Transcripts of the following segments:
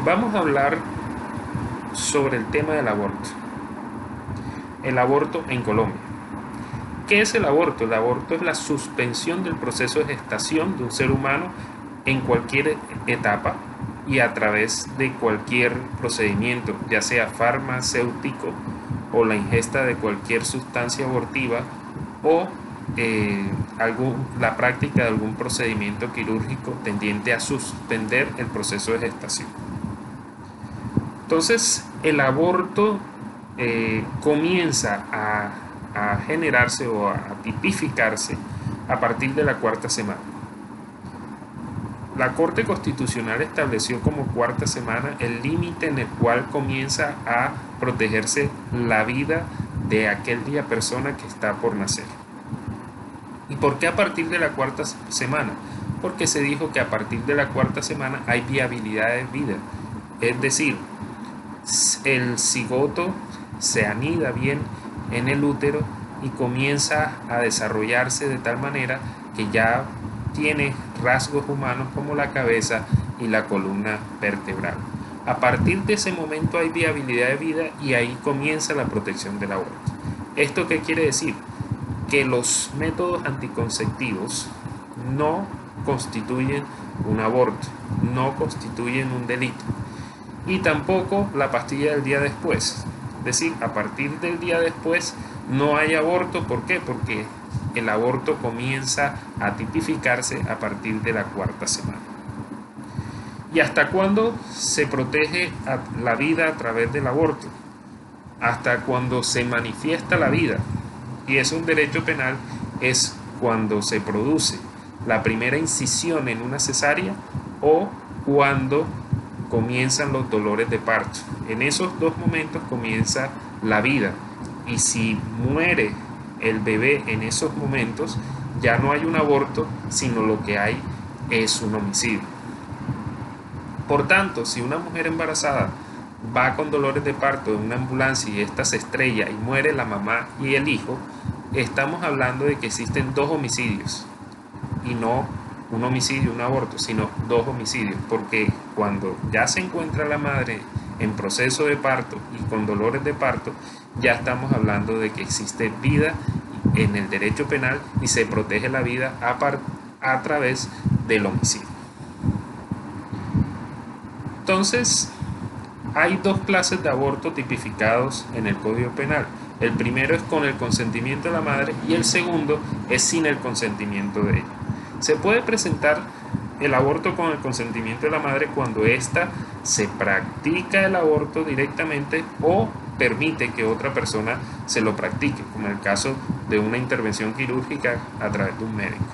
Vamos a hablar sobre el tema del aborto. El aborto en Colombia. ¿Qué es el aborto? El aborto es la suspensión del proceso de gestación de un ser humano en cualquier etapa y a través de cualquier procedimiento, ya sea farmacéutico o la ingesta de cualquier sustancia abortiva o la práctica de algún procedimiento quirúrgico tendiente a suspender el proceso de gestación. Entonces, el aborto comienza a generarse o a tipificarse a partir de la cuarta semana. La Corte Constitucional estableció como cuarta semana el límite en el cual comienza a protegerse la vida de aquella persona que está por nacer. ¿Y por qué a partir de la cuarta semana? Porque se dijo que a partir de la cuarta semana hay viabilidad de vida. Es decir, el cigoto se anida bien en el útero y comienza a desarrollarse de tal manera que ya tiene rasgos humanos como la cabeza y la columna vertebral. A partir de ese momento hay viabilidad de vida y ahí comienza la protección del aborto. ¿Esto qué quiere decir? Que los métodos anticonceptivos no constituyen un aborto, no constituyen un delito. Y tampoco la pastilla del día después. Es decir, a partir del día después no hay aborto. ¿Por qué? Porque el aborto comienza a tipificarse a partir de la cuarta semana. ¿Y hasta cuándo se protege la vida a través del aborto? Hasta cuando se manifiesta la vida. Y es un derecho penal, es cuando se produce la primera incisión en una cesárea o cuando comienzan los dolores de parto. En esos dos momentos comienza la vida. Y si muere el bebé en esos momentos, ya no hay un aborto, sino lo que hay es un homicidio. Por tanto, si una mujer embarazada va con dolores de parto en una ambulancia y esta se estrella y muere la mamá y el hijo, estamos hablando de que existen dos homicidios y no un homicidio, un aborto, sino dos homicidios, porque cuando ya se encuentra la madre en proceso de parto y con dolores de parto, ya estamos hablando de que existe vida en el derecho penal y se protege la vida a través del homicidio. Entonces, hay dos clases de aborto tipificados en el Código Penal. El primero es con el consentimiento de la madre y el segundo es sin el consentimiento de ella. Se puede presentar el aborto con el consentimiento de la madre cuando ésta se practica el aborto directamente o permite que otra persona se lo practique, como en el caso de una intervención quirúrgica a través de un médico.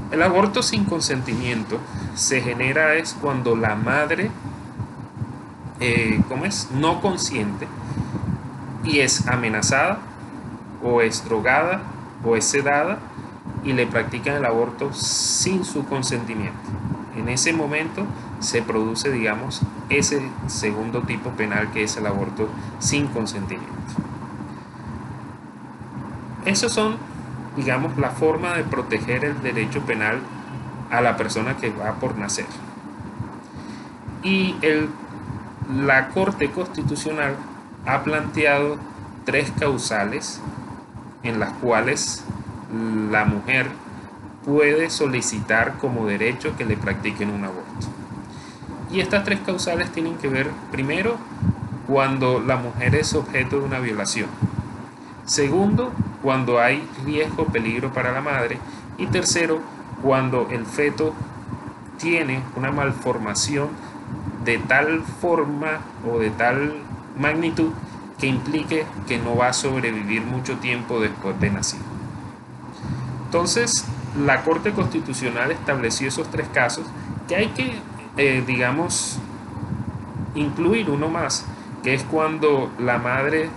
El aborto sin consentimiento se genera es cuando la madre no consiente y es amenazada o es drogada o es sedada y le practican el aborto sin su consentimiento. En ese momento se produce, digamos, ese segundo tipo penal que es el aborto sin consentimiento. Esos son, digamos, la forma de proteger el derecho penal a la persona que va por nacer. Y la Corte Constitucional ha planteado tres causales en las cuales la mujer puede solicitar como derecho que le practiquen un aborto. Y estas tres causales tienen que ver, primero, cuando la mujer es objeto de una violación. Segundo, cuando hay riesgo o peligro para la madre. Y tercero, cuando el feto tiene una malformación de tal forma o de tal magnitud que implique que no va a sobrevivir mucho tiempo después de nacido. Entonces, la Corte Constitucional estableció esos tres casos que hay que, digamos, incluir uno más, que es cuando la madre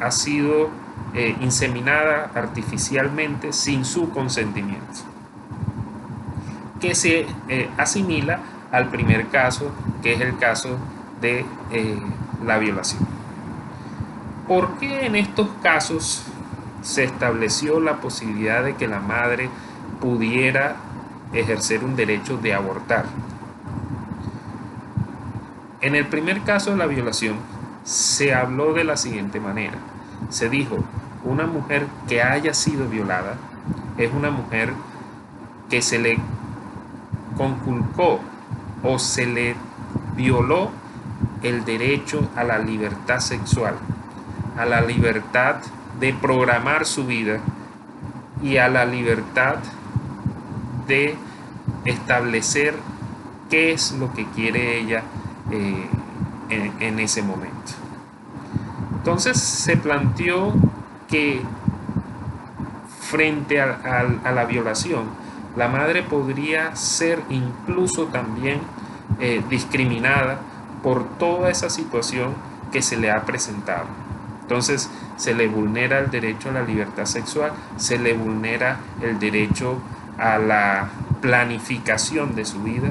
ha sido inseminada artificialmente sin su consentimiento, que se asimila al primer caso, que es el caso de la violación. ¿Por qué en estos casos se estableció la posibilidad de que la madre pudiera ejercer un derecho de abortar? En el primer caso de la violación, se habló de la siguiente manera. Se dijo, una mujer que haya sido violada es una mujer que se le conculcó o se le violó el derecho a la libertad sexual, a la libertad de programar su vida y a la libertad de establecer qué es lo que quiere ella en ese momento. Entonces se planteó que frente a la violación, la madre podría ser incluso también discriminada por toda esa situación que se le ha presentado. Entonces se le vulnera el derecho a la libertad sexual, se le vulnera el derecho a la planificación de su vida,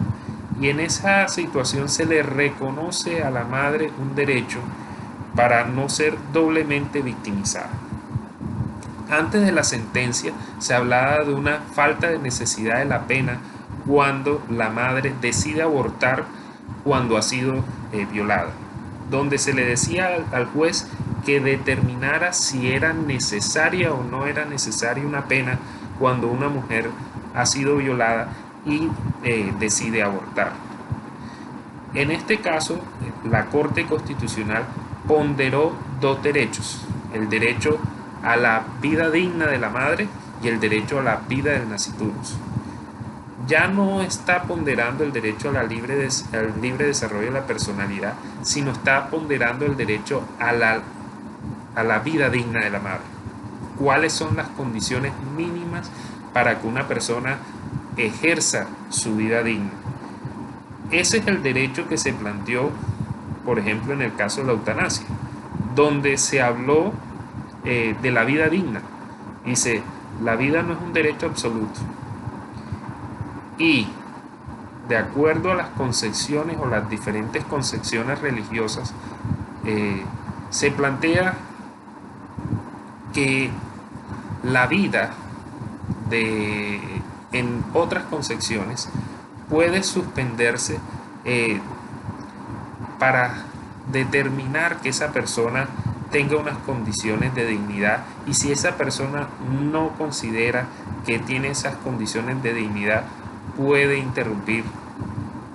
y en esa situación se le reconoce a la madre un derecho para no ser doblemente victimizada. Antes de la sentencia se hablaba de una falta de necesidad de la pena cuando la madre decide abortar cuando ha sido violada, donde se le decía al juez que determinara si era necesaria o no era necesaria una pena cuando una mujer ha sido violada y decide abortar. En este caso, la Corte Constitucional ponderó dos derechos: el derecho a la vida digna de la madre y el derecho a la vida del nasciturus. Ya no está ponderando el derecho al libre desarrollo de la personalidad, sino está ponderando el derecho a la vida digna de la madre. ¿Cuáles son las condiciones mínimas para que una persona ejerza su vida digna? Ese es el derecho que se planteó, por ejemplo, en el caso de la eutanasia, donde se habló de la vida digna. Dice, la vida no es un derecho absoluto. Y de acuerdo a las concepciones o las diferentes concepciones religiosas, se plantea que la vida en otras concepciones puede suspenderse para determinar que esa persona tenga unas condiciones de dignidad, y si esa persona no considera que tiene esas condiciones de dignidad, puede interrumpir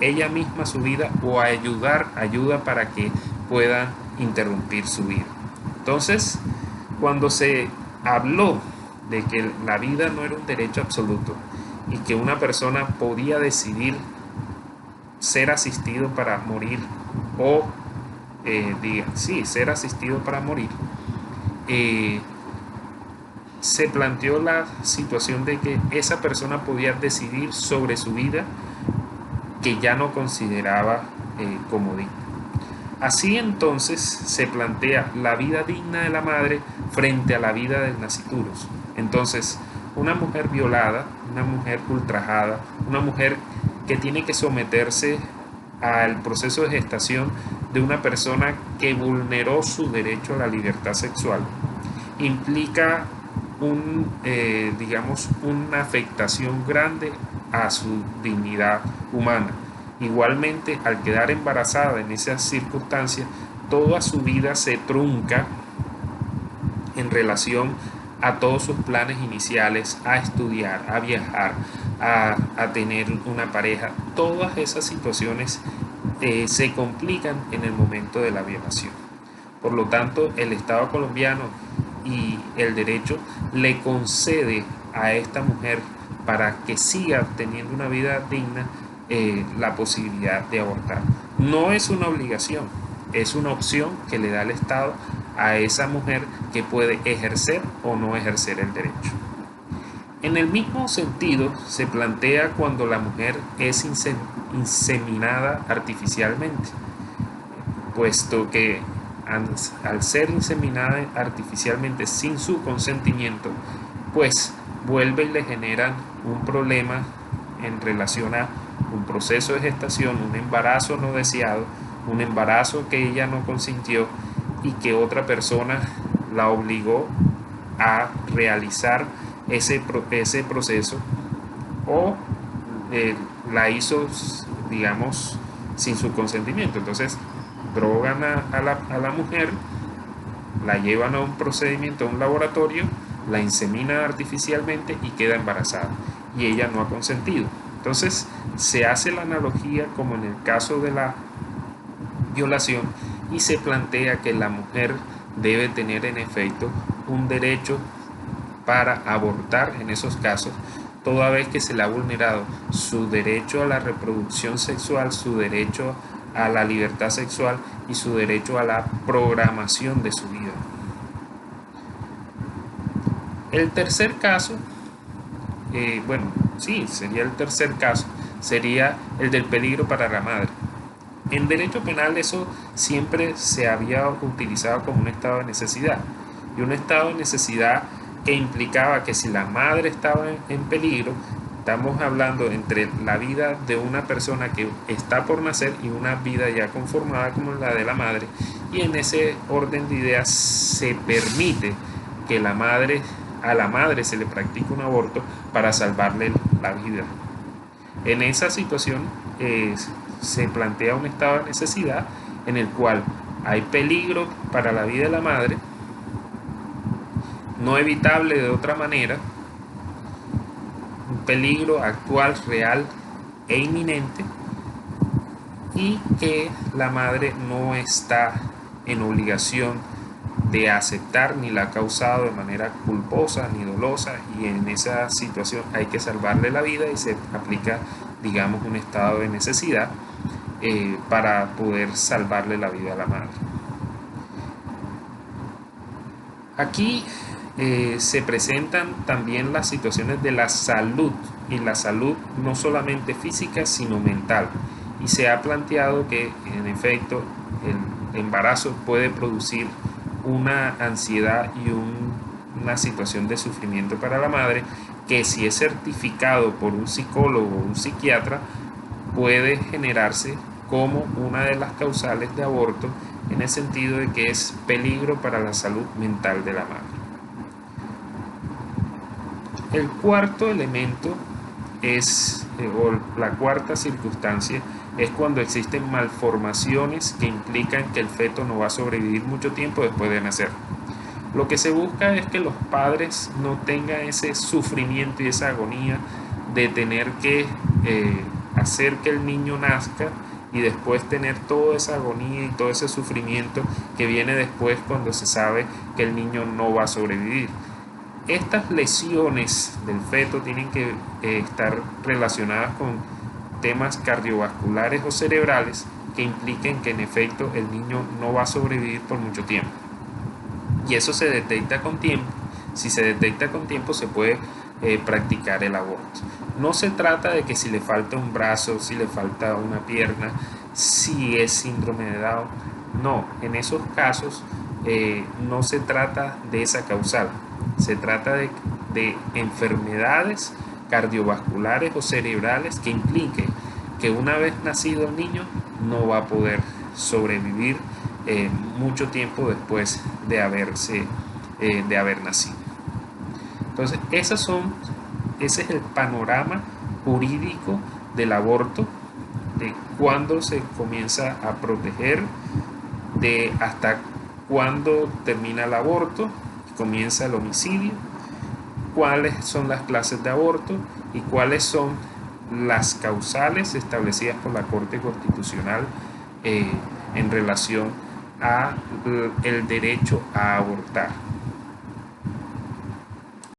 ella misma su vida o ayuda para que pueda interrumpir su vida. Entonces, cuando se habló de que la vida no era un derecho absoluto y que una persona podía decidir ser asistido para morir o ser asistido para morir, se planteó la situación de que esa persona podía decidir sobre su vida que ya no consideraba como digna. Así entonces se plantea la vida digna de la madre frente a la vida del nasciturus. Entonces, una mujer violada, una mujer ultrajada, una mujer que tiene que someterse al proceso de gestación de una persona que vulneró su derecho a la libertad sexual, implica una afectación grande a su dignidad humana. Igualmente, al quedar embarazada en esas circunstancias, toda su vida se trunca en relación a todos sus planes iniciales, a estudiar, a viajar, a tener una pareja. Todas esas situaciones se complican en el momento de la violación. Por lo tanto, el Estado colombiano y el derecho le concede a esta mujer, para que siga teniendo una vida digna, la posibilidad de abortar. No es una obligación, es una opción que le da el Estado a esa mujer, que puede ejercer o no ejercer el derecho. En el mismo sentido se plantea cuando la mujer es inseminada artificialmente, puesto que al ser inseminada artificialmente sin su consentimiento, pues vuelve y le generan un problema en relación a un proceso de gestación, un embarazo no deseado, un embarazo que ella no consintió y que otra persona la obligó a realizar ese proceso, o la hizo, sin su consentimiento. Entonces drogan a la mujer, la llevan a un procedimiento, a un laboratorio, la inseminan artificialmente y queda embarazada. Y ella no ha consentido. Entonces se hace la analogía como en el caso de la violación y se plantea que la mujer debe tener en efecto un derecho para abortar en esos casos, toda vez que se le ha vulnerado su derecho a la reproducción sexual, su derecho a la libertad sexual y su derecho a la programación de su vida. El tercer caso, sería el tercer caso, sería el del peligro para la madre. En derecho penal eso siempre se había utilizado como un estado de necesidad, y un estado de necesidad que implicaba que si la madre estaba en peligro, estamos hablando entre la vida de una persona que está por nacer y una vida ya conformada como la de la madre, y en ese orden de ideas se permite que a la madre se le practique un aborto para salvarle la vida. En esa situación se plantea un estado de necesidad en el cual hay peligro para la vida de la madre, no evitable de otra manera, un peligro actual, real e inminente, y que la madre no está en obligación de aceptar ni la ha causado de manera culposa ni dolosa, y en esa situación hay que salvarle la vida y se aplica, digamos, un estado de necesidad para poder salvarle la vida a la madre. Aquí se presentan también las situaciones de la salud, y la salud no solamente física sino mental, y se ha planteado que en efecto el embarazo puede producir una ansiedad y una situación de sufrimiento para la madre, que si es certificado por un psicólogo o un psiquiatra puede generarse como una de las causales de aborto, en el sentido de que es peligro para la salud mental de la madre. El cuarto elemento o la cuarta circunstancia es cuando existen malformaciones que implican que el feto no va a sobrevivir mucho tiempo después de nacer. Lo que se busca es que los padres no tengan ese sufrimiento y esa agonía de tener que hacer que el niño nazca y después tener toda esa agonía y todo ese sufrimiento que viene después cuando se sabe que el niño no va a sobrevivir. Estas lesiones del feto tienen que estar relacionadas con temas cardiovasculares o cerebrales que impliquen que en efecto el niño no va a sobrevivir por mucho tiempo. Y eso se detecta con tiempo. Si se detecta con tiempo se puede practicar el aborto. No se trata de que si le falta un brazo, si le falta una pierna, si es síndrome de Down. No, en esos casos no se trata de esa causal. Se trata de enfermedades cardiovasculares o cerebrales que impliquen que una vez nacido el niño no va a poder sobrevivir mucho tiempo después de haber nacido. Entonces ese es el panorama jurídico del aborto, de cuándo se comienza a proteger, de hasta cuándo termina el aborto, comienza el homicidio, cuáles son las clases de aborto y cuáles son las causales establecidas por la Corte Constitucional en relación a el derecho a abortar.